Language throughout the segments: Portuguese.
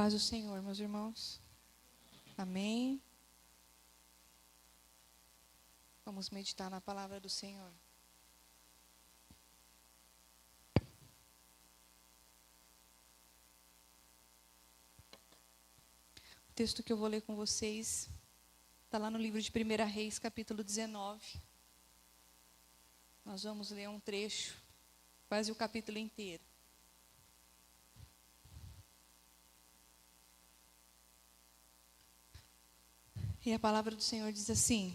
paz do Senhor, meus irmãos. Amém. Vamos meditar na palavra do Senhor. O texto que eu vou ler com vocês está lá no livro de 1 Reis, capítulo 19. Nós vamos ler um trecho, quase o capítulo inteiro. E a palavra do Senhor diz assim: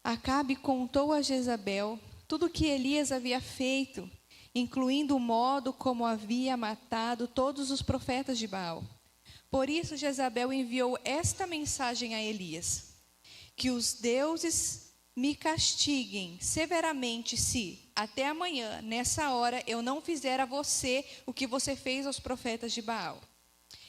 Acabe contou a Jezabel tudo o que Elias havia feito, incluindo o modo como havia matado todos os profetas de Baal. Por isso Jezabel enviou esta mensagem a Elias: que os deuses me castiguem severamente se, até amanhã, nessa hora, eu não fizer a você o que você fez aos profetas de Baal.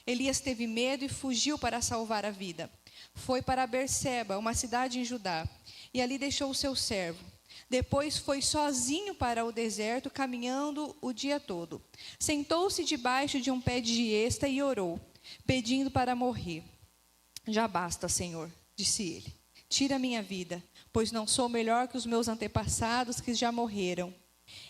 Elias teve medo e fugiu para salvar a vida. Foi para Berseba, uma cidade em Judá, e ali deixou o seu servo. Depois foi sozinho para o deserto, caminhando o dia todo. Sentou-se debaixo de um pé de giesta e orou, pedindo para morrer. Já basta, Senhor, disse ele. Tira minha vida, pois não sou melhor que os meus antepassados que já morreram.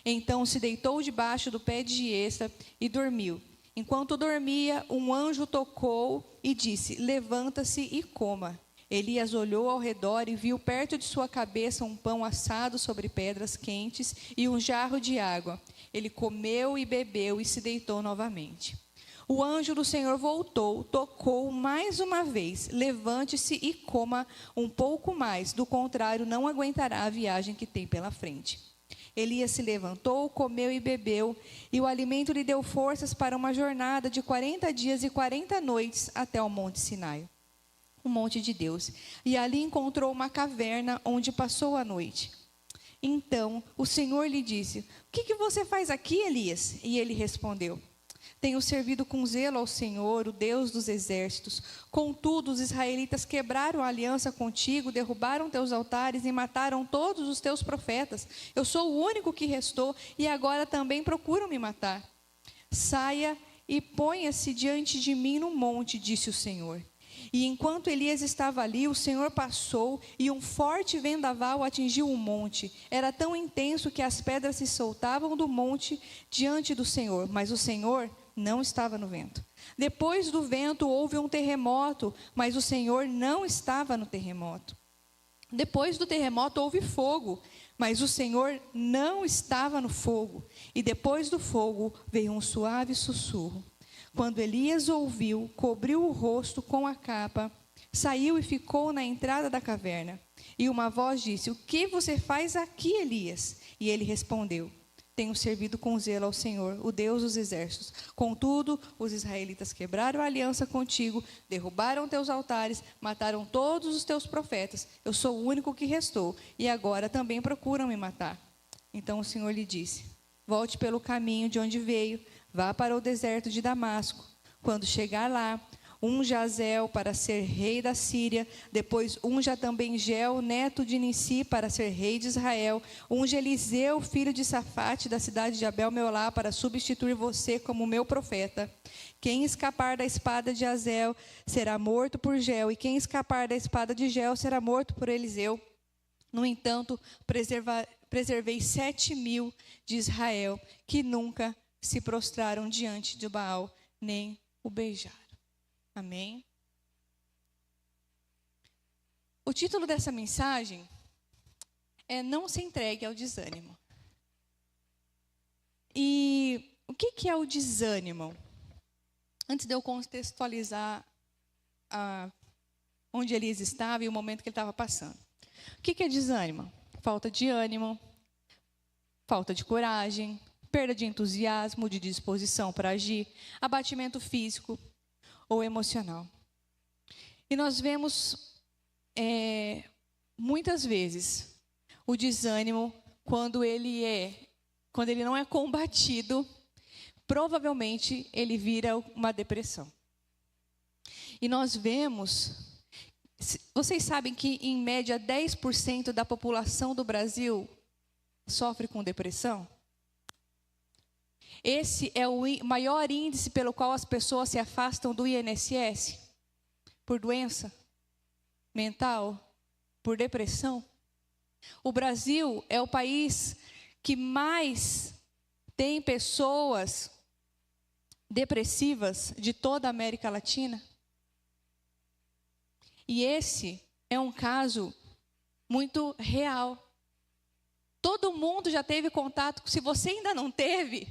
Então se deitou debaixo do pé de giesta e dormiu. Enquanto dormia, um anjo tocou e disse: levanta-se e coma. Elias olhou ao redor e viu perto de sua cabeça um pão assado sobre pedras quentes e um jarro de água. Ele comeu e bebeu e se deitou novamente. O anjo do Senhor voltou, tocou mais uma vez: levante-se e coma um pouco mais, do contrário não aguentará a viagem que tem pela frente. Elias se levantou, comeu e bebeu, e o alimento lhe deu forças para uma jornada de 40 dias e 40 noites até o Monte Sinai, o monte de Deus. E ali encontrou uma caverna onde passou a noite. Então o Senhor lhe disse: o que você faz aqui, Elias? E ele respondeu: tenho servido com zelo ao Senhor, o Deus dos exércitos. Contudo, os israelitas quebraram a aliança contigo, derrubaram teus altares e mataram todos os teus profetas. Eu sou o único que restou e agora também procuram me matar. Saia e ponha-se diante de mim no monte, disse o Senhor. E enquanto Elias estava ali, o Senhor passou e um forte vendaval atingiu o monte. Era tão intenso que as pedras se soltavam do monte diante do Senhor, mas o Senhor não estava no vento. Depois do vento houve um terremoto, mas o Senhor não estava no terremoto. Depois do terremoto houve fogo, mas o Senhor não estava no fogo. E depois do fogo veio um suave sussurro. Quando Elias ouviu, cobriu o rosto com a capa, saiu e ficou na entrada da caverna. E uma voz disse: o que você faz aqui, Elias? E ele respondeu: tenho servido com zelo ao Senhor, o Deus dos exércitos. Contudo, os israelitas quebraram a aliança contigo, derrubaram teus altares, mataram todos os teus profetas. Eu sou o único que restou, e agora também procuram me matar. Então o Senhor lhe disse: volte pelo caminho de onde veio, vá para o deserto de Damasco. Quando chegar lá, unja Azel para ser rei da Síria, depois unja também Geu, neto de Nissi, para ser rei de Israel, unja Eliseu, filho de Safate, da cidade de Abel-Meolá, para substituir você como meu profeta. Quem escapar da espada de Azel será morto por Geu, e quem escapar da espada de Geu será morto por Eliseu. No entanto, preservei 7.000 de Israel, que nunca se prostraram diante de Baal, nem o beijaram. Amém? O título dessa mensagem é Não se entregue ao desânimo. E o que é o desânimo? Antes de eu contextualizar onde Elias estava e o momento que ele estava passando. O que é desânimo? Falta de ânimo, falta de coragem, perda de entusiasmo, de disposição para agir, abatimento físico ou emocional. E nós vemos muitas vezes o desânimo quando ele não é combatido, provavelmente ele vira uma depressão. E nós vemos, vocês sabem que em média 10% da população do Brasil sofre com depressão? Esse é o maior índice pelo qual as pessoas se afastam do INSS? Por doença mental? Por depressão? O Brasil é o país que mais tem pessoas depressivas de toda a América Latina. E esse é um caso muito real. Todo mundo já teve contato. Se você ainda não teve,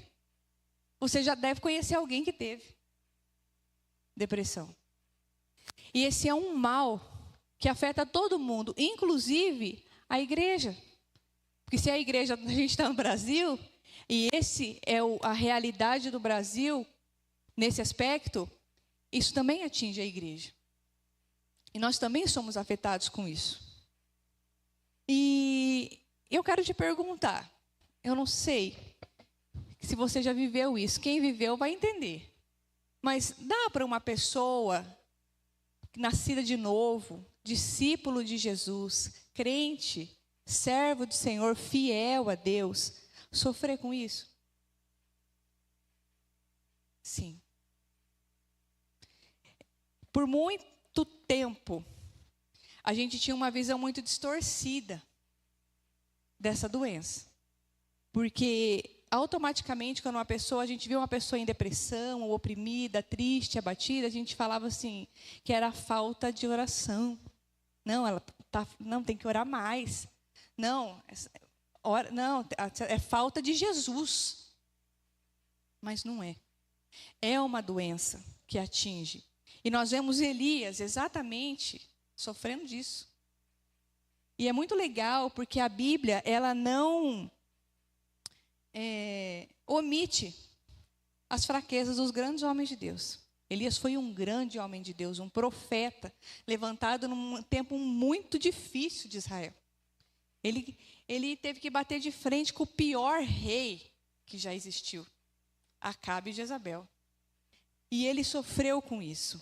você já deve conhecer alguém que teve depressão. E esse é um mal que afeta todo mundo, inclusive a igreja. Porque se a igreja, a gente está no Brasil, e esse é a realidade do Brasil, nesse aspecto, isso também atinge a igreja. E nós também somos afetados com isso. E eu quero te perguntar, eu não sei se você já viveu isso, quem viveu vai entender. Mas dá para uma pessoa nascida de novo, discípulo de Jesus, crente, servo do Senhor, fiel a Deus, sofrer com isso? Sim. Por muito tempo, a gente tinha uma visão muito distorcida dessa doença. Porque automaticamente, quando a gente via uma pessoa em depressão, ou oprimida, triste, abatida, a gente falava assim, que era falta de oração. Não, não, tem que orar mais. Não, é falta de Jesus. Mas não é. É uma doença que atinge. E nós vemos Elias exatamente sofrendo disso. E é muito legal porque a Bíblia, ela não omite as fraquezas dos grandes homens de Deus. Elias foi um grande homem de Deus, um profeta, levantado num tempo muito difícil de Israel. Ele teve que bater de frente com o pior rei que já existiu, Acabe e Jezabel. E ele sofreu com isso.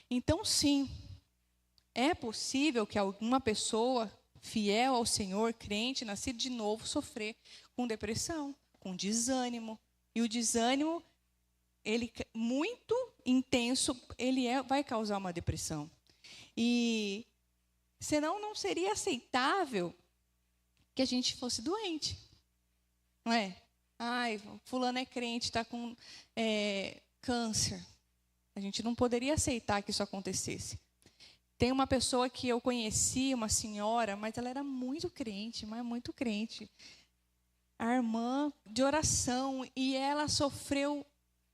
Então, sim, é possível que alguma pessoa fiel ao Senhor, crente, nascido de novo, sofrer com depressão, com desânimo. E o desânimo, ele muito intenso, vai causar uma depressão. E senão não seria aceitável que a gente fosse doente. Não é? Ai, fulano é crente, está com câncer. A gente não poderia aceitar que isso acontecesse. Tem uma pessoa que eu conheci, uma senhora, mas ela era muito crente, mas muito crente. A irmã de oração, e ela sofreu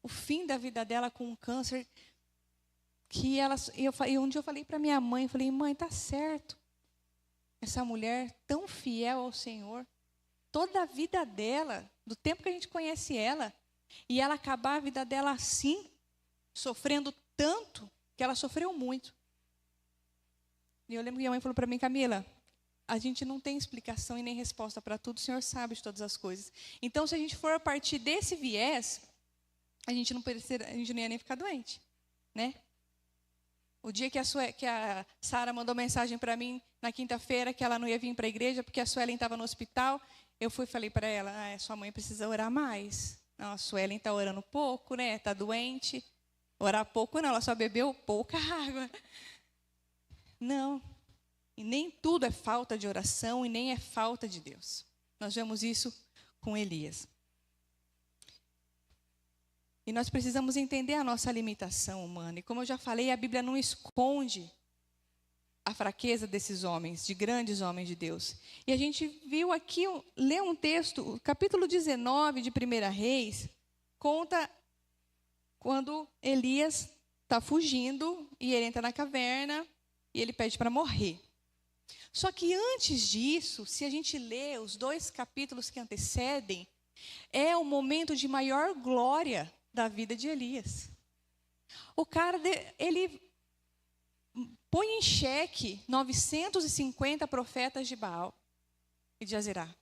o fim da vida dela com um câncer. E um dia eu falei para minha mãe, mãe, tá certo. Essa mulher tão fiel ao Senhor, toda a vida dela, do tempo que a gente conhece ela, e ela acabar a vida dela assim, sofrendo tanto, que ela sofreu muito. E eu lembro que minha mãe falou para mim, Camila, a gente não tem explicação e nem resposta para tudo, o Senhor sabe de todas as coisas. Então, se a gente for a partir desse viés, a gente não ia nem ficar doente, né? O dia que a Sara mandou mensagem para mim, na quinta-feira, que ela não ia vir para a igreja, porque a Suelen estava no hospital, eu fui e falei para ela, sua mãe precisa orar mais. Não, a Suelen está orando pouco, né? Está doente. Orar pouco não, ela só bebeu pouca água. Não. E nem tudo é falta de oração e nem é falta de Deus. Nós vemos isso com Elias. E nós precisamos entender a nossa limitação humana. E como eu já falei, a Bíblia não esconde a fraqueza desses homens, de grandes homens de Deus. E a gente viu aqui, lê um texto, o capítulo 19 de 1 Reis, conta quando Elias está fugindo e ele entra na caverna e ele pede para morrer. Só que antes disso, se a gente lê os 2 capítulos que antecedem, é o momento de maior glória da vida de Elias. O cara, ele põe em xeque 950 profetas de Baal e de Azerá.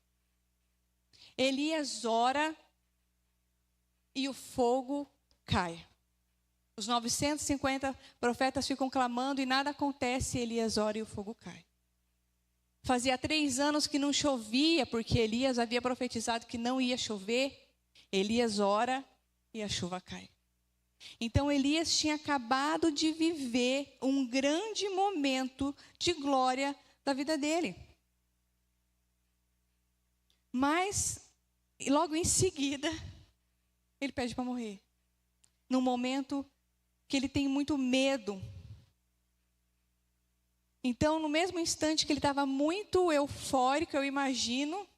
Elias ora e o fogo cai. Os 950 profetas ficam clamando e nada acontece, Elias ora e o fogo cai. Fazia 3 anos que não chovia, porque Elias havia profetizado que não ia chover. Elias ora e a chuva cai. Então Elias tinha acabado de viver um grande momento de glória da vida dele. Mas, logo em seguida, ele pede para morrer. Num momento que ele tem muito medo. Então, no mesmo instante que ele estava muito eufórico, eu imagino,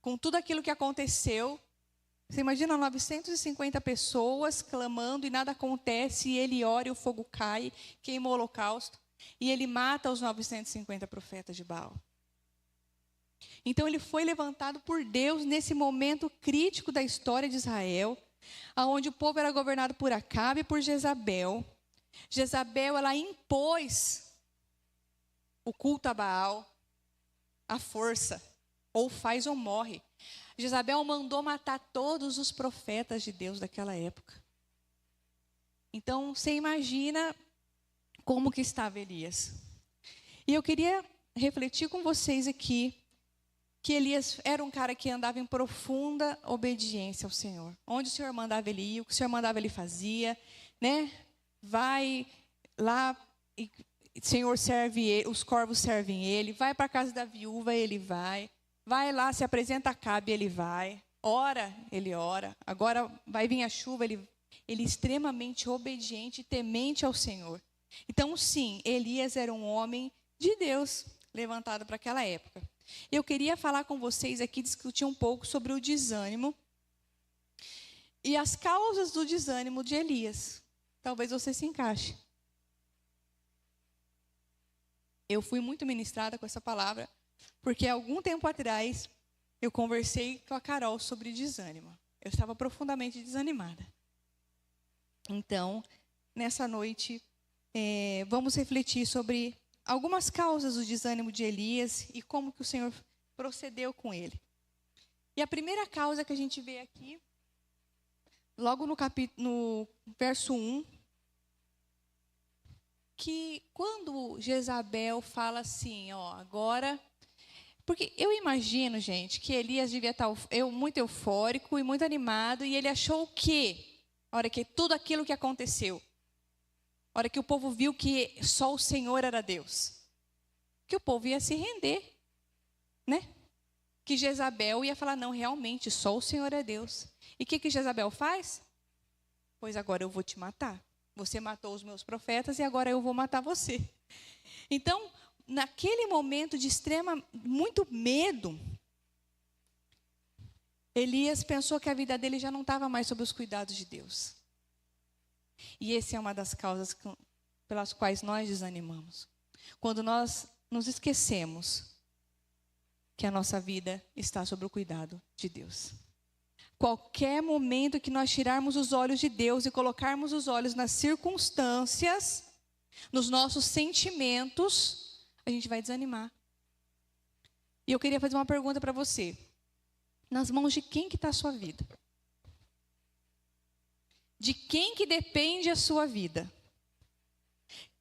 com tudo aquilo que aconteceu. Você imagina 950 pessoas clamando e nada acontece, e ele ora e o fogo cai, queima o holocausto, e ele mata os 950 profetas de Baal. Então ele foi levantado por Deus nesse momento crítico da história de Israel, onde o povo era governado por Acabe e por Jezabel. Jezabel, ela impôs o culto a Baal, a força, ou faz ou morre. Jezabel mandou matar todos os profetas de Deus daquela época. Então, você imagina como que estava Elias. E eu queria refletir com vocês aqui, que Elias era um cara que andava em profunda obediência ao Senhor. Onde o Senhor mandava ele ir, o que o Senhor mandava ele fazia, né? Vai lá, e o Senhor serve ele, os corvos servem ele, vai para a casa da viúva, ele vai. Vai lá, se apresenta a Acabe, ele vai. Ora, ele ora. Agora vai vir a chuva, ele é extremamente obediente e temente ao Senhor. Então, sim, Elias era um homem de Deus, levantado para aquela época. Eu queria falar com vocês aqui, discutir um pouco sobre o desânimo e as causas do desânimo de Elias. Talvez você se encaixe. Eu fui muito ministrada com essa palavra, porque algum tempo atrás eu conversei com a Carol sobre desânimo. Eu estava profundamente desanimada. Então, nessa noite, vamos refletir sobre algumas causas do desânimo de Elias e como que o Senhor procedeu com ele. E a primeira causa que a gente vê aqui, logo no verso 1, que quando Jezabel fala assim, ó, agora... Porque eu imagino, gente, que Elias devia estar muito eufórico e muito animado, e ele achou o quê? A hora que tudo aquilo que aconteceu. A hora que o povo viu que só o Senhor era Deus. Que o povo ia se render, né? Que Jezabel ia falar, não, realmente, só o Senhor é Deus. E o que Jezabel faz? Pois agora eu vou te matar. Você matou os meus profetas e agora eu vou matar você. Então, naquele momento de muito medo, Elias pensou que a vida dele já não estava mais sob os cuidados de Deus. E essa é uma das causas pelas quais nós desanimamos. Quando nós nos esquecemos que a nossa vida está sob o cuidado de Deus. Qualquer momento que nós tirarmos os olhos de Deus e colocarmos os olhos nas circunstâncias, nos nossos sentimentos, a gente vai desanimar. E eu queria fazer uma pergunta para você. Nas mãos de quem que está a sua vida? De quem que depende a sua vida?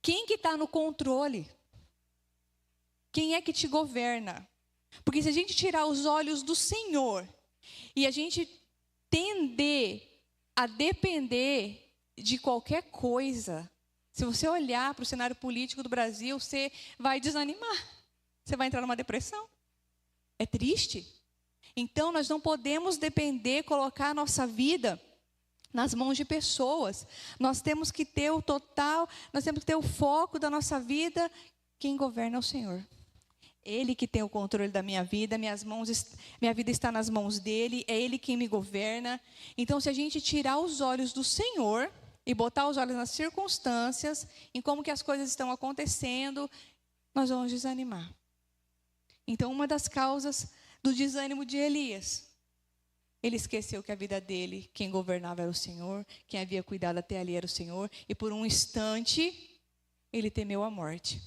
Quem que está no controle? Quem é que te governa? Porque se a gente tirar os olhos do Senhor e a gente tender a depender de qualquer coisa, se você olhar para o cenário político do Brasil, você vai desanimar. Você vai entrar numa depressão. É triste. Então, nós não podemos depender, colocar a nossa vida nas mãos de pessoas. Nós temos que ter o total, nós temos que ter o foco da nossa vida. Quem governa é o Senhor. Ele que tem o controle da minha vida, minha vida está nas mãos dele, é ele quem me governa. Então, se a gente tirar os olhos do Senhor e botar os olhos nas circunstâncias, em como que as coisas estão acontecendo, nós vamos desanimar. Então, uma das causas do desânimo de Elias, ele esqueceu que a vida dele, quem governava era o Senhor, quem havia cuidado até ali era o Senhor, e por um instante, ele temeu a morte.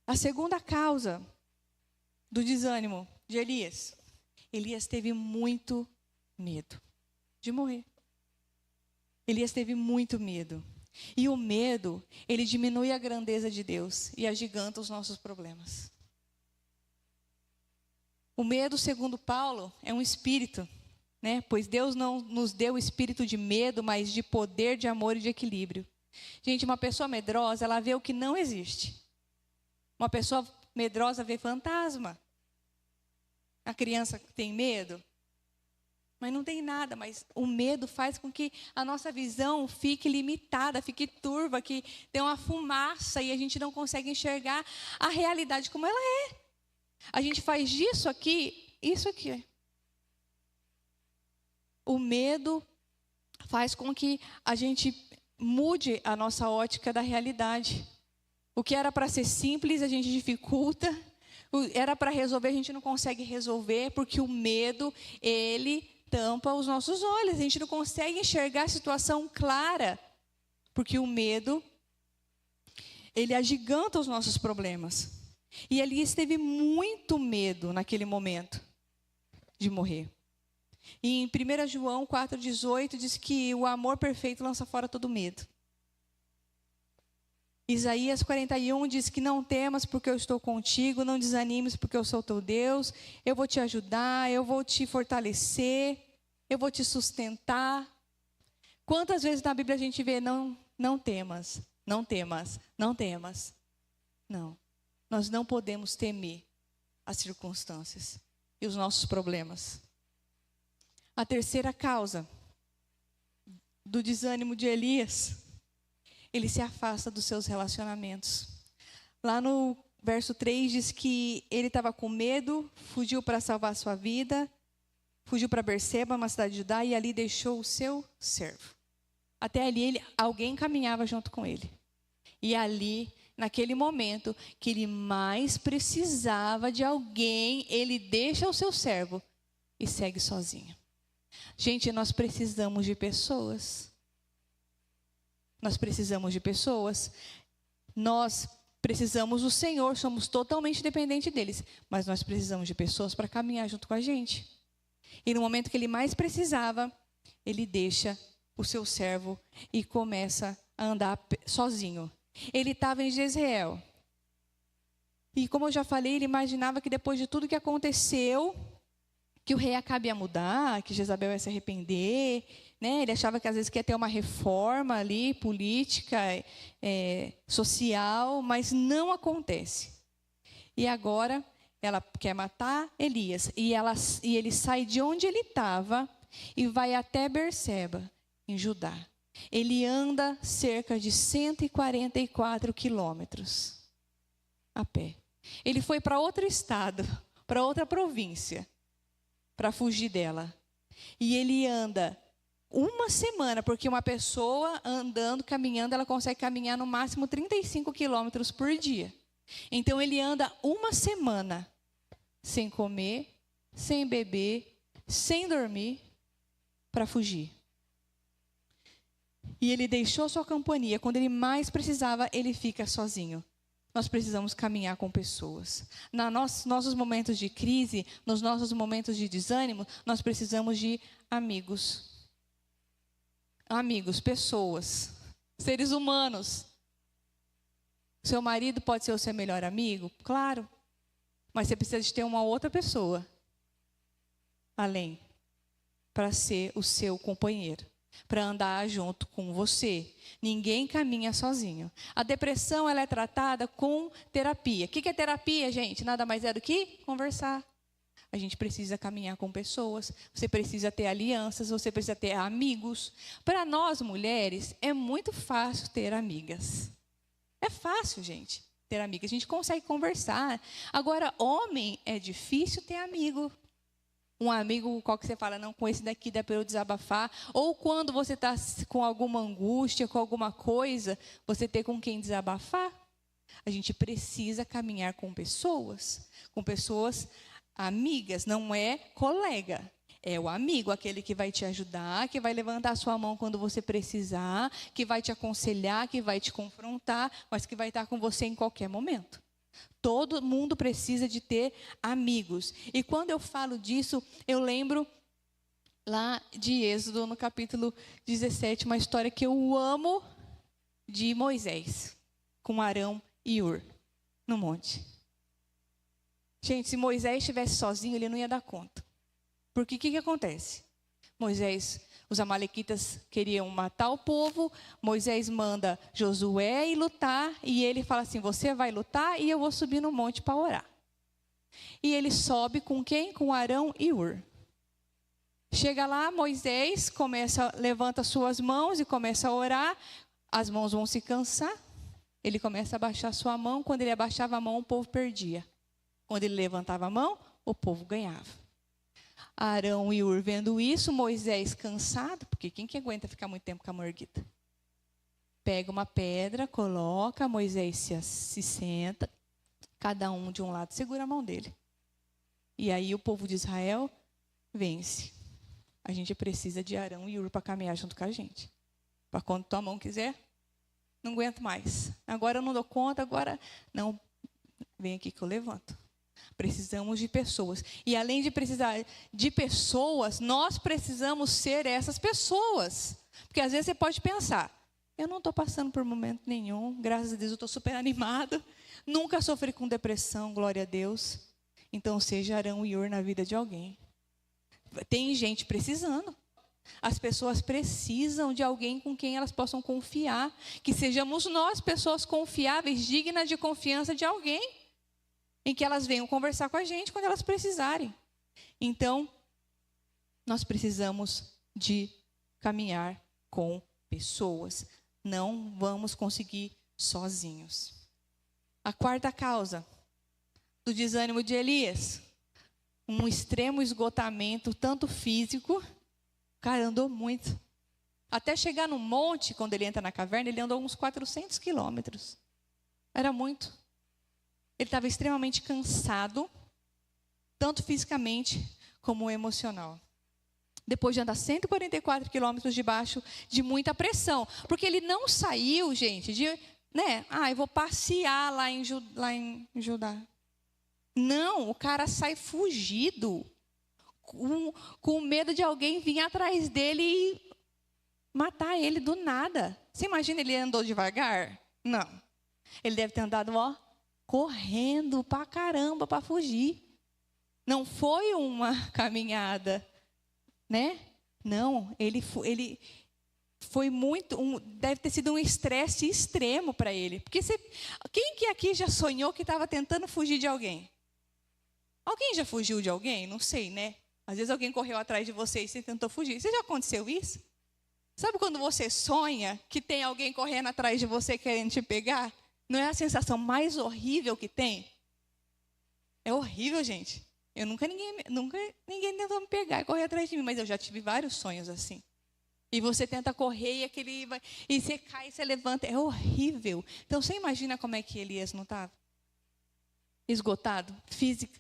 A segunda causa do desânimo de Elias, Elias teve muito medo de morrer. Elias teve muito medo. E o medo, ele diminui a grandeza de Deus e agiganta os nossos problemas. O medo, segundo Paulo, é um espírito, né? Pois Deus não nos deu o espírito de medo, mas de poder, de amor e de equilíbrio. Gente, uma pessoa medrosa, ela vê o que não existe. Uma pessoa medrosa vê fantasma. A criança tem medo, mas não tem nada. Mas o medo faz com que a nossa visão fique limitada, fique turva, que tem uma fumaça e a gente não consegue enxergar a realidade como ela é. A gente faz disso aqui, isso aqui. O medo faz com que a gente mude a nossa ótica da realidade. O que era para ser simples, a gente dificulta. Era para resolver, a gente não consegue resolver, porque o medo, ele tampa os nossos olhos. A gente não consegue enxergar a situação clara, porque o medo, ele agiganta os nossos problemas. E Elias teve muito medo naquele momento de morrer. E em 1 João 4,18 diz que o amor perfeito lança fora todo medo. Isaías 41 diz que não temas porque eu estou contigo, não desanimes porque eu sou teu Deus, eu vou te ajudar, eu vou te fortalecer, eu vou te sustentar. Quantas vezes na Bíblia a gente vê não temas, não temas, não temas. Não. Nós não podemos temer as circunstâncias e os nossos problemas. A terceira causa do desânimo de Elias, ele se afasta dos seus relacionamentos. Lá no verso 3 diz que ele estava com medo, fugiu para salvar sua vida, fugiu para Berseba, uma cidade de Judá, e ali deixou o seu servo. Até ali alguém caminhava junto com ele. E ali, naquele momento que ele mais precisava de alguém, ele deixa o seu servo e segue sozinho. Gente, nós precisamos de pessoas. Nós precisamos de pessoas. Nós precisamos do Senhor, somos totalmente dependentes deles. Mas nós precisamos de pessoas para caminhar junto com a gente. E no momento que ele mais precisava, ele deixa o seu servo e começa a andar sozinho. Ele estava em Jezreel. E como eu já falei, ele imaginava que depois de tudo que aconteceu, que o rei Acabe ia mudar, que Jezabel ia se arrepender, né? Ele achava que às vezes que ia ter uma reforma ali, política, social, mas não acontece. E agora ela quer matar Elias. E ele sai de onde ele estava e vai até Berseba, em Judá. Ele anda cerca de 144 quilômetros a pé. Ele foi para outro estado, para outra província, para fugir dela. E ele anda uma semana, porque uma pessoa andando, caminhando, ela consegue caminhar no máximo 35 quilômetros por dia. Então ele anda uma semana sem comer, sem beber, sem dormir, para fugir. E ele deixou sua companhia. Quando ele mais precisava, ele fica sozinho. Nós precisamos caminhar com pessoas. Nos nossos momentos de crise, nos nossos momentos de desânimo, nós precisamos de amigos. Amigos, pessoas, seres humanos. Seu marido pode ser o seu melhor amigo? Claro. Mas você precisa de ter uma outra pessoa além, para ser o seu companheiro, para andar junto com você. Ninguém caminha sozinho. A depressão, ela é tratada com terapia. O que é terapia, gente? Nada mais é do que conversar. A gente precisa caminhar com pessoas. Você precisa ter alianças, você precisa ter amigos. Para nós, mulheres, é muito fácil ter amigas. É fácil, gente, ter amigas. A gente consegue conversar. Agora, homem, é difícil ter amigo. Um amigo qual que você fala, não, com esse daqui dá para eu desabafar. Ou quando você está com alguma angústia, com alguma coisa, você ter com quem desabafar. A gente precisa caminhar com pessoas amigas, não é colega. É o amigo, aquele que vai te ajudar, que vai levantar a sua mão quando você precisar, que vai te aconselhar, que vai te confrontar, mas que vai estar com você em qualquer momento. Todo mundo precisa de ter amigos. E quando eu falo disso, eu lembro lá de Êxodo, no capítulo 17, uma história que eu amo de Moisés, com Arão e Hur, no monte. Gente, se Moisés estivesse sozinho, ele não ia dar conta. Porque o que acontece? Os amalequitas queriam matar o povo, Moisés manda Josué ir lutar, e ele fala assim, você vai lutar e eu vou subir no monte para orar. E ele sobe com quem? Com Arão e Hur. Chega lá, Moisés levanta suas mãos e começa a orar, as mãos vão se cansar, ele começa a abaixar sua mão, quando ele abaixava a mão, o povo perdia. Quando ele levantava a mão, o povo ganhava. Arão e Hur vendo isso, Moisés cansado, porque quem que aguenta ficar muito tempo com a mão erguida? Pega uma pedra, coloca, Moisés se senta, cada um de um lado segura a mão dele. E aí o povo de Israel vence. A gente precisa de Arão e Hur para caminhar junto com a gente. Para quando tua mão quiser, não aguento mais. Agora eu não dou conta, agora não, vem aqui que eu levanto. Precisamos de pessoas. E além de precisar de pessoas, nós precisamos ser essas pessoas. Porque às vezes você pode pensar, eu não estou passando por momento nenhum, graças a Deus eu estou super animado, nunca sofri com depressão, glória a Deus. Então seja Arão e Hur na vida de alguém. Tem gente precisando. As pessoas precisam de alguém com quem elas possam confiar. Que sejamos nós, pessoas confiáveis, dignas de confiança de alguém. Em que elas venham conversar com a gente quando elas precisarem. Então, nós precisamos de caminhar com pessoas. Não vamos conseguir sozinhos. A quarta causa do desânimo de Elias. Um extremo esgotamento, tanto físico. O cara andou muito. Até chegar no monte, quando ele entra na caverna, ele andou uns 400 quilômetros. Era muito. Ele estava extremamente cansado, tanto fisicamente como emocional. Depois de andar 144 quilômetros debaixo de muita pressão. Porque ele não saiu, gente, eu vou passear lá em Judá. Não, o cara sai fugido, com medo de alguém vir atrás dele e matar ele do nada. Você imagina ele andou devagar? Não. Ele deve ter andado, correndo pra caramba para fugir. Não foi uma caminhada, né? Não, ele foi deve ter sido um estresse extremo para ele. Porque quem que aqui já sonhou que estava tentando fugir de alguém? Alguém já fugiu de alguém? Não sei, né? Às vezes alguém correu atrás de você e você tentou fugir. Você já aconteceu isso? Sabe quando você sonha que tem alguém correndo atrás de você querendo te pegar? Não é a sensação mais horrível que tem? É horrível, gente. Ninguém tentou me pegar e correr atrás de mim, mas eu já tive vários sonhos assim. E você tenta correr e você cai, você levanta. É horrível. Então você imagina como é que Elias não estava? Esgotado, físico,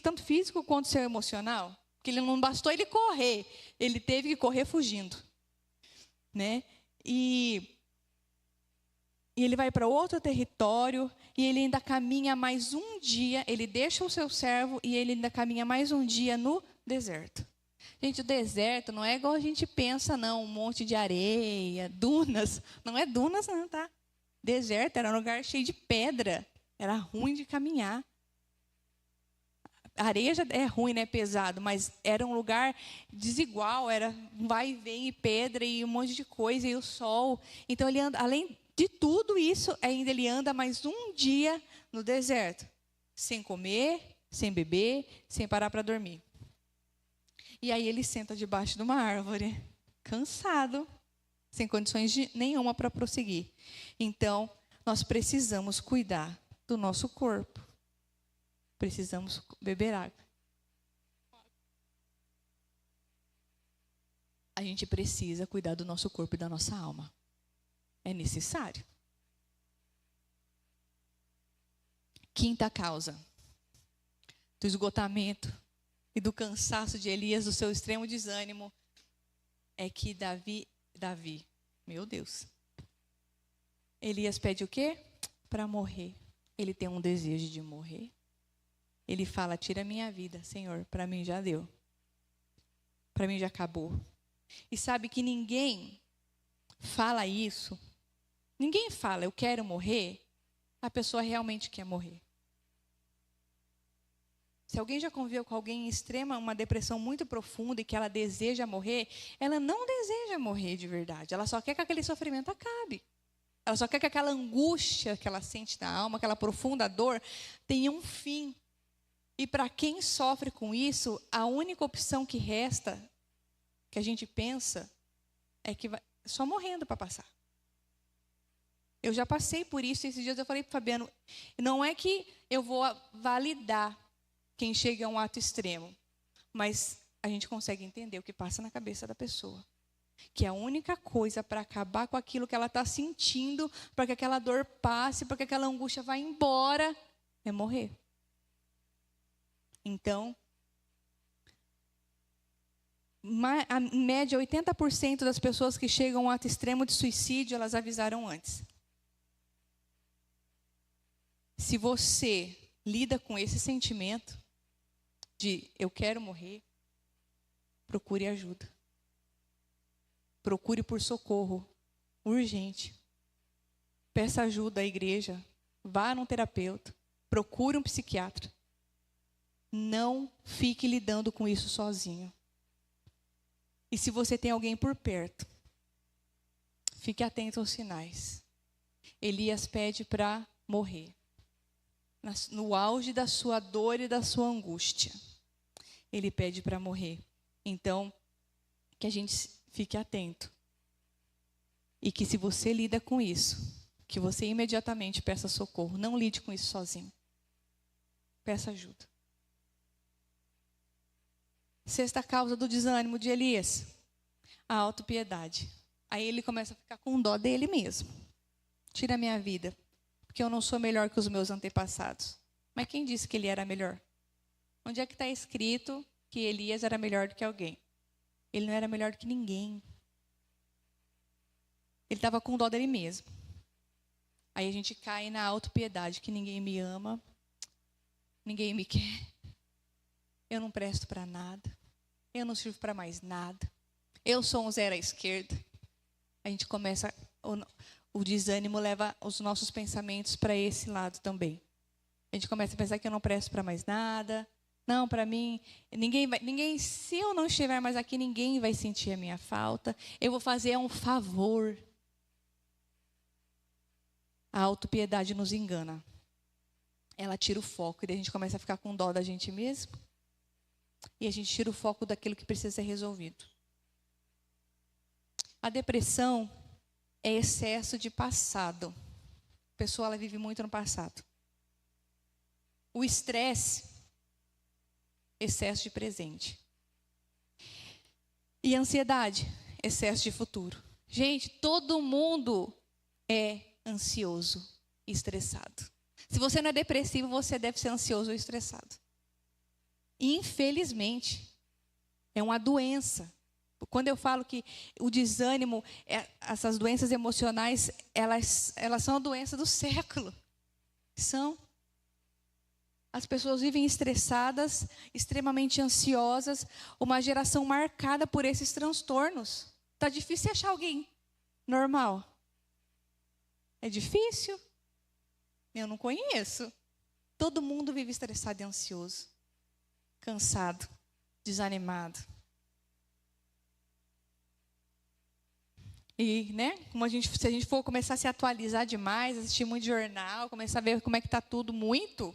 tanto físico quanto seu emocional. Porque ele não bastou ele correr, ele teve que correr fugindo, né? E ele vai para outro território e ele ainda caminha mais um dia. Ele deixa o seu servo e ele ainda caminha mais um dia no deserto. Gente, o deserto não é igual a gente pensa, não. Um monte de areia, dunas. Não é dunas, não, tá? Deserto era um lugar cheio de pedra. Era ruim de caminhar. A areia já é ruim, né? Pesado. Mas era um lugar desigual. Era vai e vem, e pedra, e um monte de coisa, e o sol. Então, ele anda, além de tudo isso, ainda ele anda mais um dia no deserto. Sem comer, sem beber, sem parar para dormir. E aí ele senta debaixo de uma árvore, cansado, sem condições nenhuma para prosseguir. Então, nós precisamos cuidar do nosso corpo. Precisamos beber água. A gente precisa cuidar do nosso corpo e da nossa alma. É necessário. Quinta causa do esgotamento e do cansaço de Elias, do seu extremo desânimo, é que Davi, meu Deus. Elias pede o quê? Para morrer. Ele tem um desejo de morrer. Ele fala, tira a minha vida, Senhor, para mim já deu. Para mim já acabou. E sabe que ninguém fala isso. Ninguém fala, eu quero morrer. A pessoa realmente quer morrer. Se alguém já conviveu com alguém em extrema, uma depressão muito profunda e que ela deseja morrer, ela não deseja morrer de verdade. Ela só quer que aquele sofrimento acabe. Ela só quer que aquela angústia que ela sente na alma, aquela profunda dor, tenha um fim. E para quem sofre com isso, a única opção que resta, que a gente pensa, é que vai só morrendo para passar. Eu já passei por isso. Esses dias eu falei para o Fabiano, não é que eu vou validar quem chega a um ato extremo, mas a gente consegue entender o que passa na cabeça da pessoa. Que a única coisa para acabar com aquilo que ela está sentindo, para que aquela dor passe, para que aquela angústia vá embora, é morrer. Então, em média, 80% das pessoas que chegam a um ato extremo de suicídio, elas avisaram antes. Se você lida com esse sentimento de eu quero morrer, procure ajuda. Procure por socorro urgente. Peça ajuda à igreja. Vá num terapeuta. Procure um psiquiatra. Não fique lidando com isso sozinho. E se você tem alguém por perto, fique atento aos sinais. Elias pede para morrer. No auge da sua dor e da sua angústia. Ele pede para morrer. Então, que a gente fique atento. E que se você lida com isso, que você imediatamente peça socorro. Não lide com isso sozinho. Peça ajuda. Sexta causa do desânimo de Elias, a autopiedade. Aí ele começa a ficar com dó dele mesmo. Tira a minha vida, porque eu não sou melhor que os meus antepassados. Mas quem disse que ele era melhor? Onde é que está escrito que Elias era melhor do que alguém? Ele não era melhor do que ninguém. Ele estava com dó dele mesmo. Aí a gente cai na autopiedade, que ninguém me ama, ninguém me quer, eu não presto para nada, eu não sirvo para mais nada, eu sou um zero à esquerda. A gente começa, o desânimo leva os nossos pensamentos para esse lado também. A gente começa a pensar que eu não presto para mais nada. Não, para mim, ninguém, se eu não estiver mais aqui, ninguém vai sentir a minha falta. Eu vou fazer um favor. A autopiedade nos engana. Ela tira o foco e daí a gente começa a ficar com dó da gente mesmo. E a gente tira o foco daquilo que precisa ser resolvido. A depressão é excesso de passado. A pessoa ela vive muito no passado. O estresse, excesso de presente. E a ansiedade, excesso de futuro. Gente, todo mundo é ansioso e estressado. Se você não é depressivo, você deve ser ansioso ou estressado. Infelizmente, é uma doença. Quando eu falo que o desânimo, essas doenças emocionais, elas são a doença do século. São. As pessoas vivem estressadas, extremamente ansiosas, uma geração marcada por esses transtornos. Está difícil achar alguém normal. É difícil? Eu não conheço. Todo mundo vive estressado e ansioso, cansado, desanimado. E, se a gente for começar a se atualizar demais, assistir muito jornal, começar a ver como é que está tudo muito,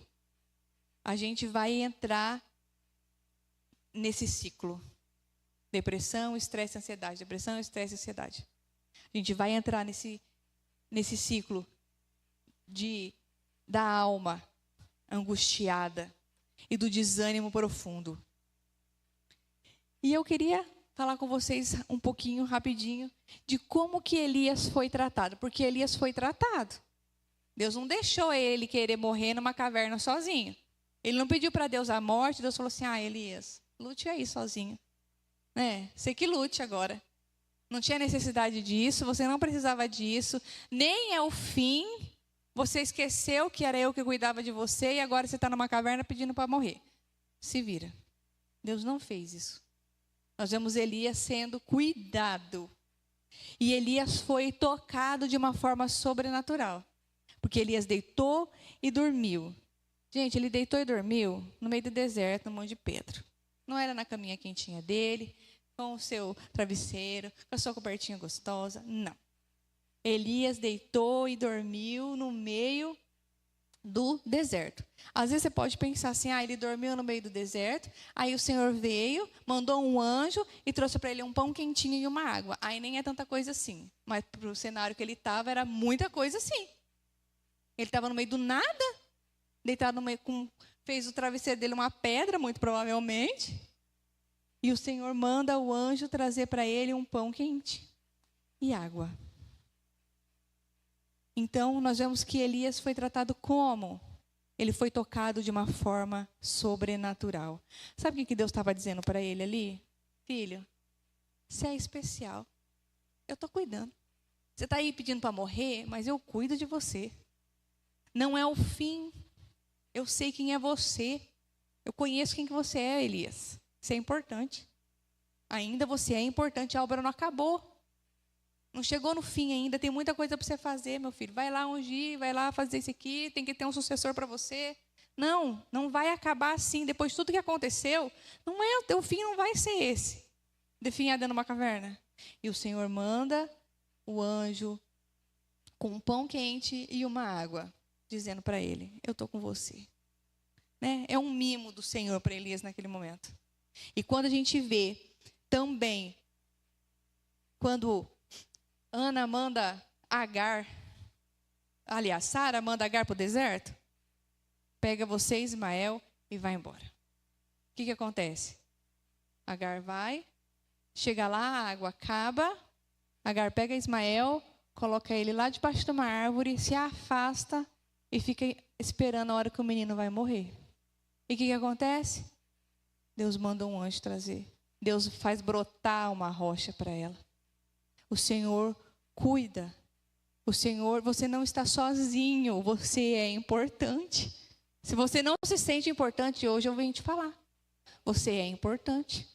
a gente vai entrar nesse ciclo. Depressão, estresse, ansiedade. Depressão, estresse, ansiedade. A gente vai entrar nesse ciclo da alma angustiada e do desânimo profundo. E eu queria falar com vocês um pouquinho, rapidinho, de como que Elias foi tratado. Porque Elias foi tratado. Deus não deixou ele querer morrer numa caverna sozinho. Ele não pediu para Deus a morte. Deus falou assim, Elias, lute aí sozinho. Você que lute agora. Não tinha necessidade disso, você não precisava disso. Nem é o fim. Você esqueceu que era eu que cuidava de você e agora você está numa caverna pedindo para morrer. Se vira. Deus não fez isso. Nós vemos Elias sendo cuidado. E Elias foi tocado de uma forma sobrenatural. Porque Elias deitou e dormiu. Gente, ele deitou e dormiu no meio do deserto, no Monte de Pedro. Não era na caminha quentinha dele, com o seu travesseiro, com a sua cobertinha gostosa. Não. Elias deitou e dormiu no meio do deserto. Às vezes você pode pensar assim, ele dormiu no meio do deserto, aí o Senhor veio, mandou um anjo e trouxe para ele um pão quentinho e uma água. Aí nem é tanta coisa assim, mas para o cenário que ele estava era muita coisa assim. Ele estava no meio do nada, deitado no meio fez o travesseiro dele uma pedra, muito provavelmente, e o Senhor manda o anjo trazer para ele um pão quente e água. Então, nós vemos que Elias foi tratado como? Ele foi tocado de uma forma sobrenatural. Sabe o que Deus estava dizendo para ele ali? Filho, você é especial. Eu estou cuidando. Você está aí pedindo para morrer, mas eu cuido de você. Não é o fim. Eu sei quem é você. Eu conheço quem que você é, Elias. Isso é importante. Ainda você é importante, a obra não acabou. Não chegou no fim ainda, tem muita coisa para você fazer, meu filho. Vai lá ungir, vai lá fazer isso aqui, tem que ter um sucessor para você. Não vai acabar assim. Depois de tudo que aconteceu, o fim não vai ser esse. Definhar dentro de uma caverna. E o Senhor manda o anjo com um pão quente e uma água, dizendo para ele, eu estou com você. Né? É um mimo do Senhor para Elias naquele momento. E quando a gente vê também, quando Ana manda Agar, aliás, Sara manda Agar para o deserto, pega você, Ismael, e vai embora. O que acontece? Agar vai, chega lá, a água acaba, Agar pega Ismael, coloca ele lá debaixo de uma árvore, se afasta e fica esperando a hora que o menino vai morrer. E o que acontece? Deus manda um anjo trazer. Deus faz brotar uma rocha para ela. O Senhor cuida. O Senhor, você não está sozinho, você é importante. Se você não se sente importante, hoje eu venho te falar. Você é importante.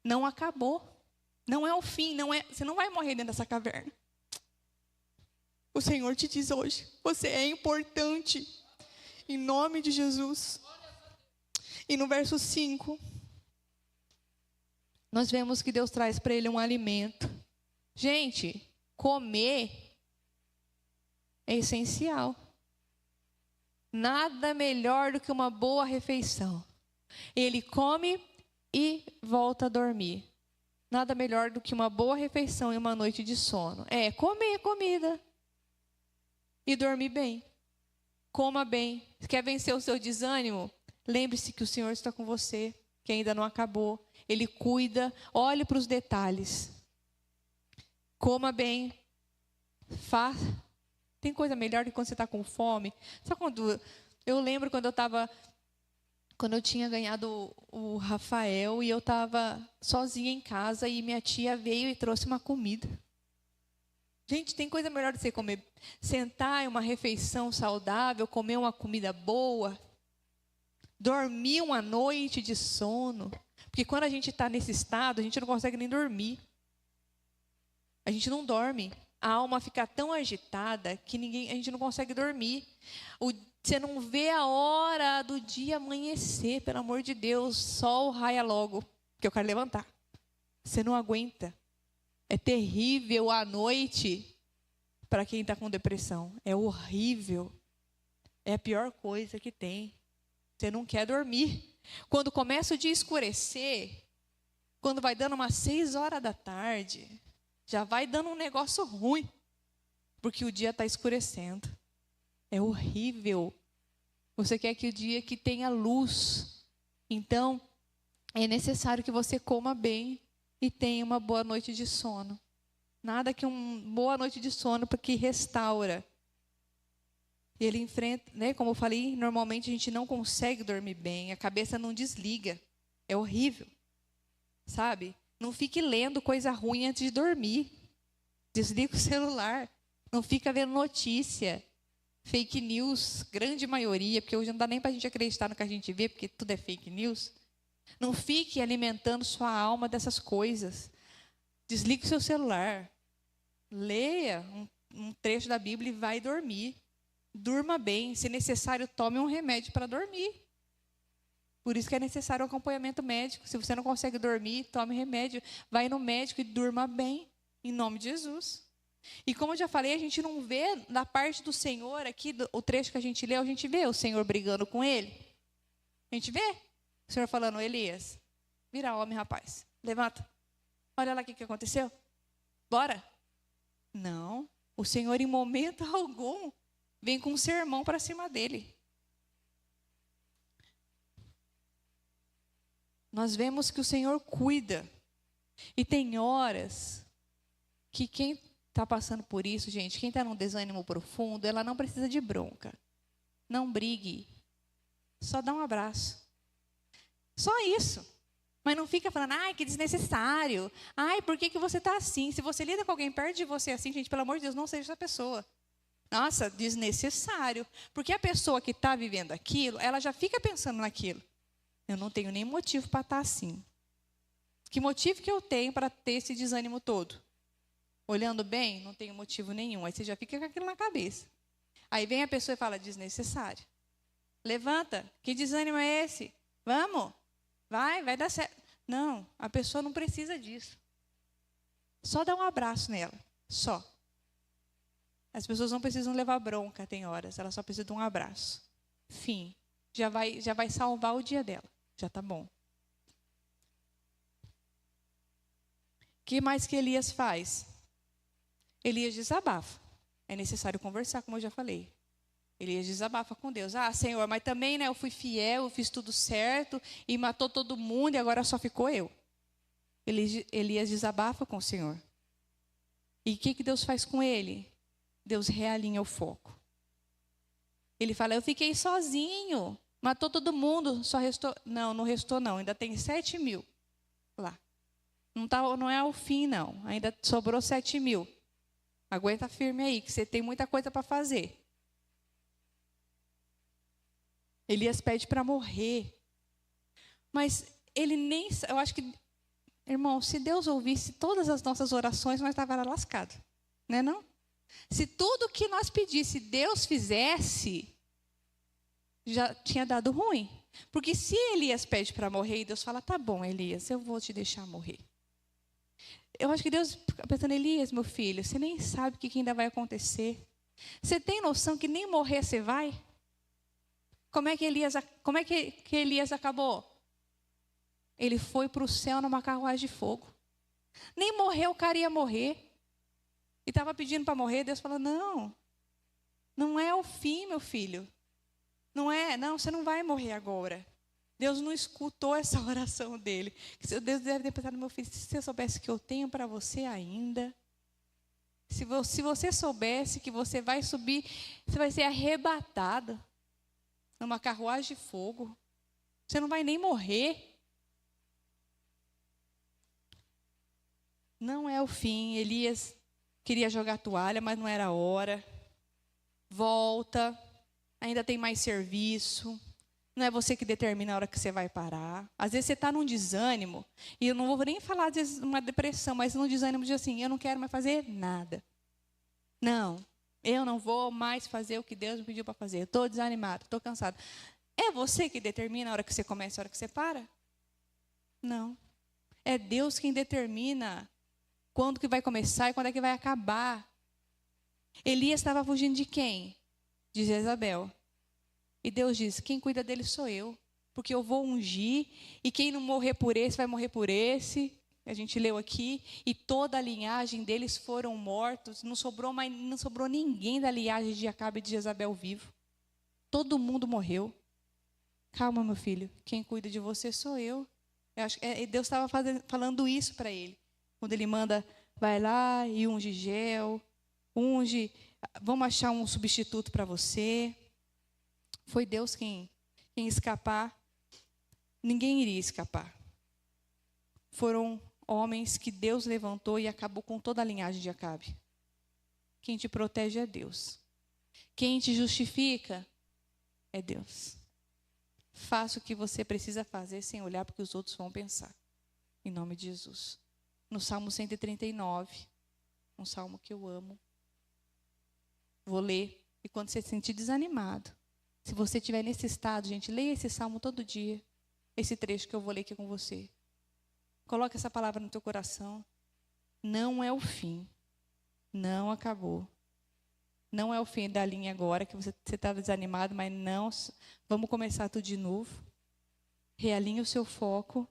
Não acabou. Não é o fim, você não vai morrer dentro dessa caverna. O Senhor te diz hoje, você é importante. Em nome de Jesus. E no verso 5, nós vemos que Deus traz para ele um alimento. Gente, comer é essencial. Nada melhor do que uma boa refeição. Ele come e volta a dormir. Nada melhor do que uma boa refeição e uma noite de sono. É comer comida e dormir bem. Coma bem. Quer vencer o seu desânimo? Lembre-se que o Senhor está com você, que ainda não acabou. Ele cuida. Olhe para os detalhes. Coma bem. Tem coisa melhor que quando você está com fome? Sabe quando... Eu lembro quando eu tinha ganhado o Rafael e eu estava sozinha em casa e minha tia veio e trouxe uma comida. Gente, tem coisa melhor do que você comer. Sentar em uma refeição saudável, comer uma comida boa, dormir uma noite de sono. Porque quando a gente está nesse estado, a gente não consegue nem dormir. A gente não dorme. A alma fica tão agitada que a gente não consegue dormir. Você não vê a hora do dia amanhecer, pelo amor de Deus. Sol raia logo, que eu quero levantar. Você não aguenta. É terrível a noite para quem está com depressão. É horrível. É a pior coisa que tem. Você não quer dormir. Quando começa o dia escurecer, quando vai dando umas 6 horas da tarde, já vai dando um negócio ruim, porque o dia está escurecendo. É horrível. Você quer que o dia que tenha luz. Então, é necessário que você coma bem e tenha uma boa noite de sono. Nada que uma boa noite de sono, porque restaura. E ele enfrenta, né, como eu falei, normalmente a gente não consegue dormir bem, a cabeça não desliga. É horrível. Sabe? Não fique lendo coisa ruim antes de dormir. Desliga o celular. Não fica vendo notícia. Fake news, grande maioria, porque hoje não dá nem para a gente acreditar no que a gente vê, porque tudo é fake news. Não fique alimentando sua alma dessas coisas. Desligue o seu celular. Leia um trecho da Bíblia e vai dormir. Durma bem. Se necessário, tome um remédio para dormir. Por isso que é necessário o acompanhamento médico. Se você não consegue dormir, tome remédio. Vai no médico e durma bem, em nome de Jesus. E como eu já falei, a gente não vê da parte do Senhor, aqui, o trecho que a gente leu, a gente vê o Senhor brigando com ele. A gente vê o Senhor falando, Elias, vira homem, rapaz. Levanta. Olha lá o que aconteceu. Bora. Não. O Senhor, em momento algum, vem com um sermão para cima dele. Nós vemos que o Senhor cuida. E tem horas que quem está passando por isso, gente, quem está num desânimo profundo, ela não precisa de bronca. Não brigue. Só dá um abraço. Só isso. Mas não fica falando, ai, que desnecessário. Ai, por que você está assim? Se você lida com alguém perto de você assim, gente, pelo amor de Deus, não seja essa pessoa. Nossa, desnecessário. Porque a pessoa que está vivendo aquilo, ela já fica pensando naquilo. Eu não tenho nem motivo para estar assim. Que motivo que eu tenho para ter esse desânimo todo? Olhando bem, não tenho motivo nenhum. Aí você já fica com aquilo na cabeça. Aí vem a pessoa e fala, desnecessário. Levanta, que desânimo é esse? Vamos, vai dar certo. Não, a pessoa não precisa disso. Só dá um abraço nela, só. As pessoas não precisam levar bronca, tem horas. Elas só precisam de um abraço. Fim. Já vai salvar o dia dela. Já está bom. O que mais que Elias faz? Elias desabafa. É necessário conversar, como eu já falei. Elias desabafa com Deus. Ah, Senhor, mas também, né, eu fui fiel, eu fiz tudo certo e matou todo mundo e agora só ficou eu. Elias desabafa com o Senhor. E o que Deus faz com ele? Deus realinha o foco. Ele fala, eu fiquei sozinho, matou todo mundo, só restou... Não restou não, ainda tem 7.000 lá. Não é o fim não, ainda sobrou 7.000. Aguenta firme aí, que você tem muita coisa para fazer. Elias pede para morrer. Mas ele nem... Eu acho que, irmão, se Deus ouvisse todas as nossas orações, nós estávamos lascados. Não é não? Se tudo que nós pedisse Deus fizesse, já tinha dado ruim. Porque se Elias pede para morrer e Deus fala, tá bom, Elias, eu vou te deixar morrer. Eu acho que Deus fica pensando, Elias, meu filho, você nem sabe o que ainda vai acontecer. Você tem noção que nem morrer você vai? Como é que Elias acabou? Ele foi para o céu numa carruagem de fogo. Nem morreu, o cara ia morrer. E estava pedindo para morrer, Deus falou, não é o fim, meu filho. Não, você não vai morrer agora. Deus não escutou essa oração dele. Deus deve ter pensado, meu filho, se você soubesse que eu tenho para você ainda, se você soubesse que você vai subir, você vai ser arrebatado numa carruagem de fogo, você não vai nem morrer. Não é o fim. Elias queria jogar a toalha, mas não era a hora. Volta, ainda tem mais serviço. Não é você que determina a hora que você vai parar. Às vezes você está num desânimo, e eu não vou nem falar, às vezes, uma depressão, mas num desânimo de assim, eu não quero mais fazer nada. Não, eu não vou mais fazer o que Deus me pediu para fazer. Eu estou desanimado, estou cansado. É você que determina a hora que você começa e a hora que você para? Não. É Deus quem determina quando que vai começar e quando é que vai acabar. Elias estava fugindo de quem? De Jezabel. E Deus diz, quem cuida dele sou eu, porque eu vou ungir, e quem não morrer por esse, vai morrer por esse. A gente leu aqui, e toda a linhagem deles foram mortos, não sobrou ninguém da linhagem de Acabe e de Jezabel vivo. Todo mundo morreu. Calma, meu filho, quem cuida de você sou eu. Deus estava falando isso para ele. Quando ele manda, vai lá e unge gel, vamos achar um substituto para você. Foi Deus quem escapar. Ninguém iria escapar. Foram homens que Deus levantou e acabou com toda a linhagem de Acabe. Quem te protege é Deus. Quem te justifica é Deus. Faça o que você precisa fazer sem olhar para o que os outros vão pensar. Em nome de Jesus. No Salmo 139, um salmo que eu amo. Vou ler E quando você se sentir desanimado, se você estiver nesse estado, gente, leia esse salmo todo dia. Esse trecho que eu vou ler aqui com você. Coloque essa palavra no teu coração. Não é o fim. Não acabou. Não é o fim da linha agora, que você está desanimado, mas não. Vamos começar tudo de novo. Realinha o seu foco.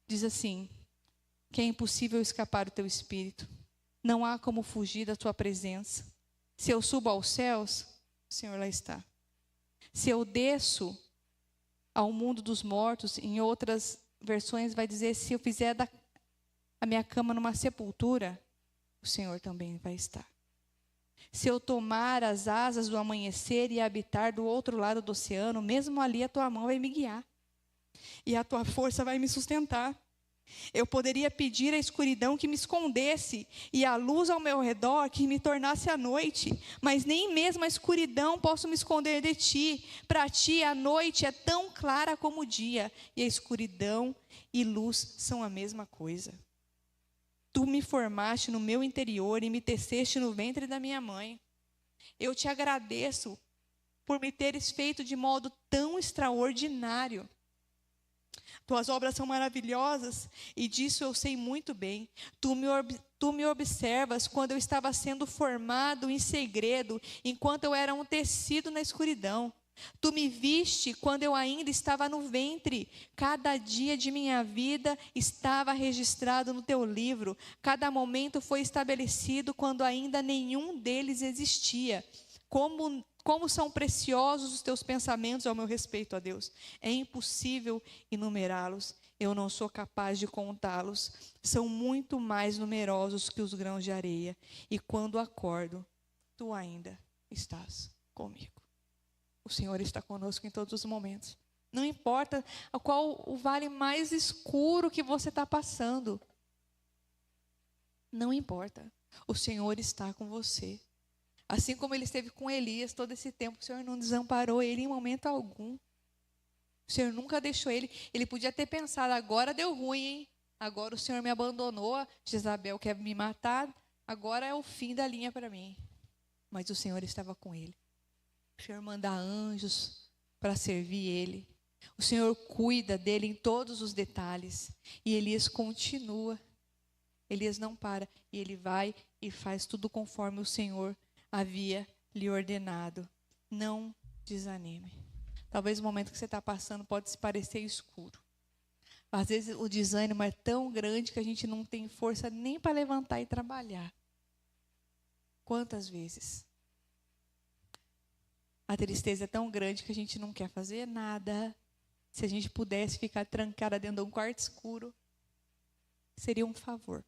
Diz assim, que é impossível escapar do teu espírito. Não há como fugir da tua presença. Se eu subo aos céus, o Senhor lá está. Se eu desço ao mundo dos mortos, em outras versões vai dizer, se eu fizer a minha cama numa sepultura, o Senhor também vai estar. Se eu tomar as asas do amanhecer e habitar do outro lado do oceano, mesmo ali a tua mão vai me guiar. E a tua força vai me sustentar. Eu poderia pedir à escuridão que me escondesse e à luz ao meu redor que me tornasse a noite, mas nem mesmo a escuridão posso me esconder de ti. Para ti a noite é tão clara como o dia, e a escuridão e luz são a mesma coisa. Tu me formaste no meu interior e me teceste no ventre da minha mãe. Eu te agradeço por me teres feito de modo tão extraordinário. Tuas obras são maravilhosas e disso eu sei muito bem. Tu me observas quando eu estava sendo formado em segredo, enquanto eu era um tecido na escuridão. Tu me viste quando eu ainda estava no ventre. Cada dia de minha vida estava registrado no teu livro. Cada momento foi estabelecido quando ainda nenhum deles existia. Como são preciosos os teus pensamentos ao meu respeito, ó Deus. É impossível enumerá-los. Eu não sou capaz de contá-los. São muito mais numerosos que os grãos de areia. E quando acordo, tu ainda estás comigo. O Senhor está conosco em todos os momentos. Não importa qual o vale mais escuro que você está passando. Não importa. O Senhor está com você. Assim como Ele esteve com Elias todo esse tempo, o Senhor não desamparou ele em momento algum. O Senhor nunca deixou ele. Ele podia ter pensado, agora deu ruim, hein? Agora o Senhor me abandonou, Jezabel quer me matar, agora é o fim da linha para mim. Mas o Senhor estava com ele. O Senhor manda anjos para servir ele. O Senhor cuida dele em todos os detalhes. E Elias continua. Elias não para. E ele vai e faz tudo conforme o Senhor havia lhe ordenado. Não desanime. Talvez o momento que você está passando pode se parecer escuro. Às vezes o desânimo é tão grande que a gente não tem força nem para levantar e trabalhar. Quantas vezes? A tristeza é tão grande que a gente não quer fazer nada. Se a gente pudesse ficar trancada dentro de um quarto escuro, seria um favor.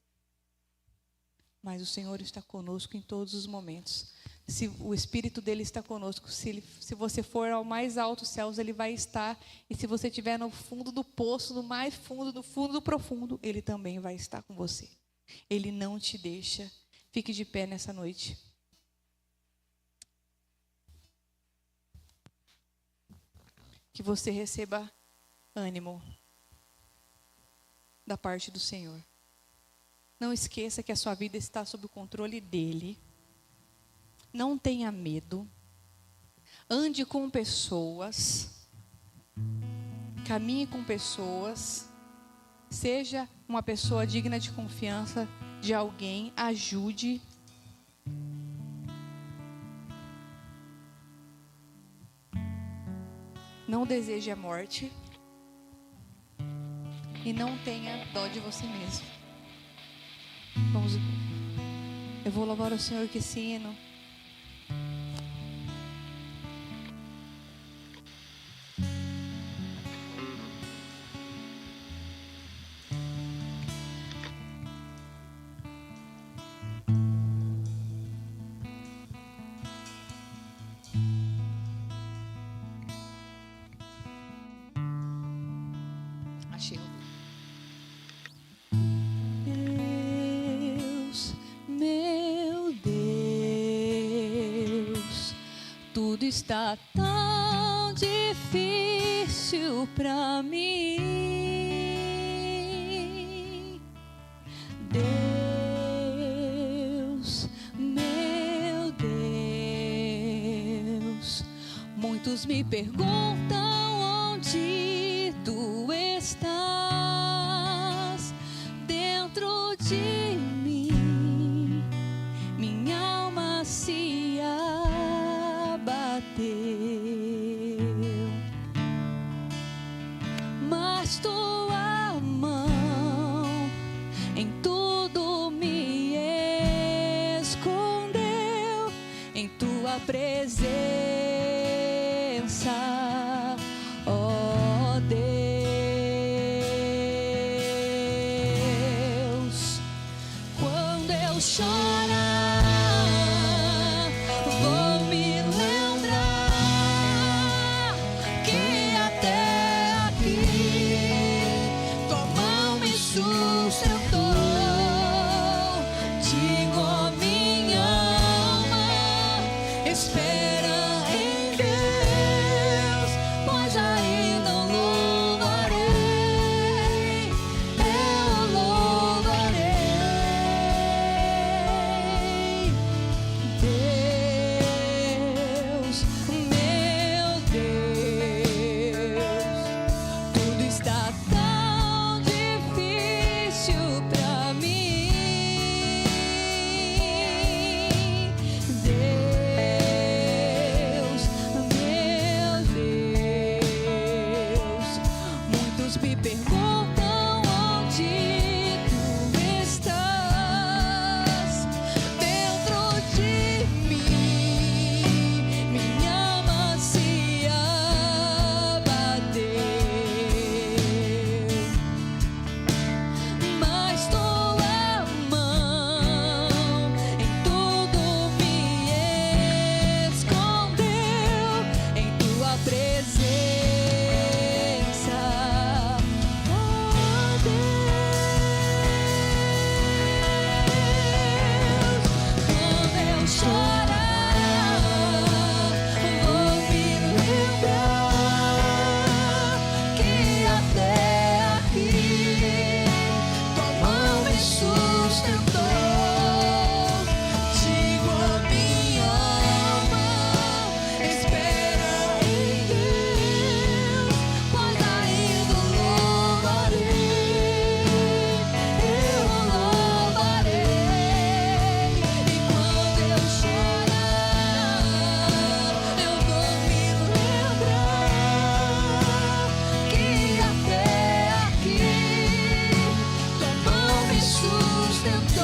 Mas o Senhor está conosco em todos os momentos. Se o Espírito dele está conosco, se você for ao mais alto céus, ele vai estar. E se você estiver no fundo do poço, no mais fundo, no fundo do profundo, ele também vai estar com você. Ele não te deixa. Fique de pé nessa noite. Que você receba ânimo da parte do Senhor. Não esqueça que a sua vida está sob o controle dele. Não tenha medo. Ande com pessoas. Caminhe com pessoas. Seja uma pessoa digna de confiança de alguém. Ajude. Não deseje a morte. E não tenha dó de você mesmo. Vamos. Eu vou louvar o Senhor que esse hino. Achei o meu Deus, tudo está tão difícil pra mim. Deus, meu Deus, Muitos me perguntam onde tu estás. Dentro de mim, minha alma se abateu, mas tua mão em tudo me escondeu, em tua presença, ó Deus. Quando eu chorar, vou me lembrar que até aqui tua mão me sustentou. Digo a minha alma, espera em Deus, pois ainda o louvarei, eu louvarei. Deus, meu Deus, tudo está tão difícil pra mim. Deus, meu Deus, muitos me perguntam onde tu estás. Dentro de mim, minha alma se abateu, mas tua mão em tudo me escondeu, em tua presença, ó Deus. Quando eu chorar, vou me lembrar que até aqui tua mão me sustentou. Digo a minha alma, espera em Deus, pois ainda o louvarei, eu o louvarei. E quando eu chorar, eu vou me lembrar que até aqui tua mão me sustentou.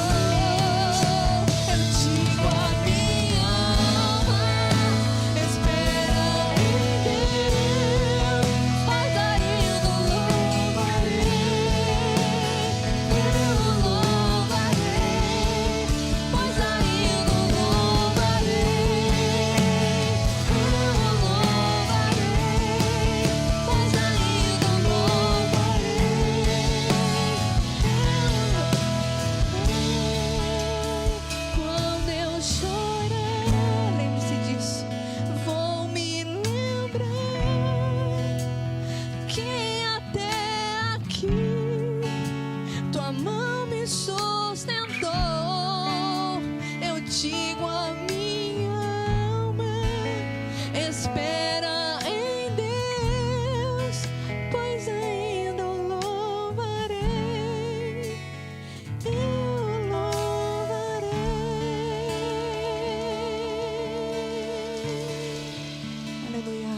Eu digo a minha alma, espera em Deus, pois ainda o louvarei, eu o louvarei, pois ainda o louvarei, eu o louvarei, pois ainda o louvarei. Quando eu chorar, lembre-se disso, vou me lembrar que até aqui tua mão me sustentou. Eu digo a minha alma, espera em Deus, pois ainda o louvarei, eu louvarei. Aleluia.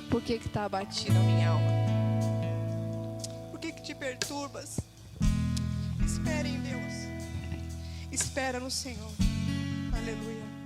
Por que está abatida a minha alma? Por que te perturbas? Espera em Deus. Espera no Senhor. Aleluia.